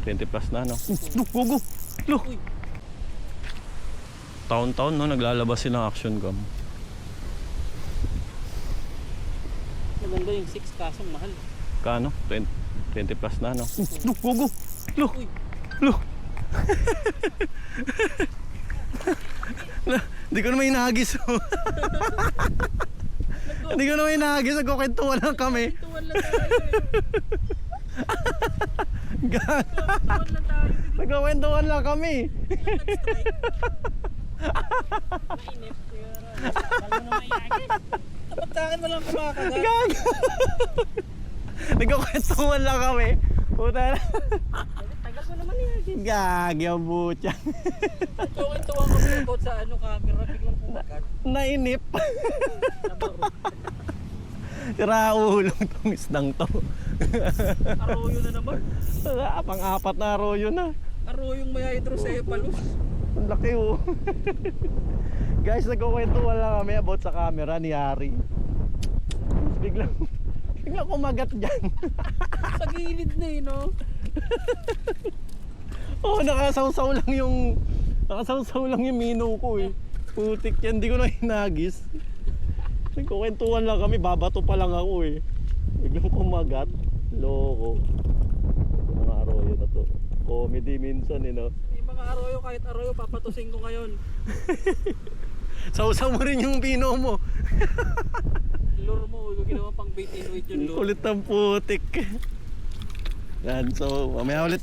20 plus na, no? Go! Lo! Taon-taon, no? Naglalabas sila ng action cam. Maganda yung 6 kasong mahal. Kano? 20 plus na, no? Go! Lo! Lo! Hindi ko naman hinahagis. Hindi ko naman hinahagis. Nagkukwentuhan lang kami. Tuwan lang tayo. Tuwan lang tayo. Nagkukwentuhan lang kami. Mainip. Alam mo na maiyagis. Dapat sa akin walang kumakagat. Gag! Nagkukwentuhan lang kami. Puta na. Tagal mo naman iyagis. Gag, yung butya. Tuwan kami about sa camera. Biglang kumagat. Nainip. Sira ulong tong isdang to. Arroyo na naman. Pang-apat na arroyo na. Arroyong may hydrocephalus. Ang laki oh. Guys, nagkukwentuhan lang kami about sa camera ni Yari. Biglang kumagat dyan. Sa gilid na eh, no? Oh, nakasawsaw lang yung mino ko eh. Putik yan, di ko na hinagis. Nagkukwentuhan lang kami, babato pa lang ako eh. Biglang kumagat. Loko. Yung mga arroyo na to. Comedy minsan eh, no? May mga arroyo, kahit arroyo, papatusin ko ngayon. Sausaw mo rin yung pino mo. Lure mo, yung ginawa pang bait and weight yung lure. Kulit ng putik. Yan, so mamaya ulit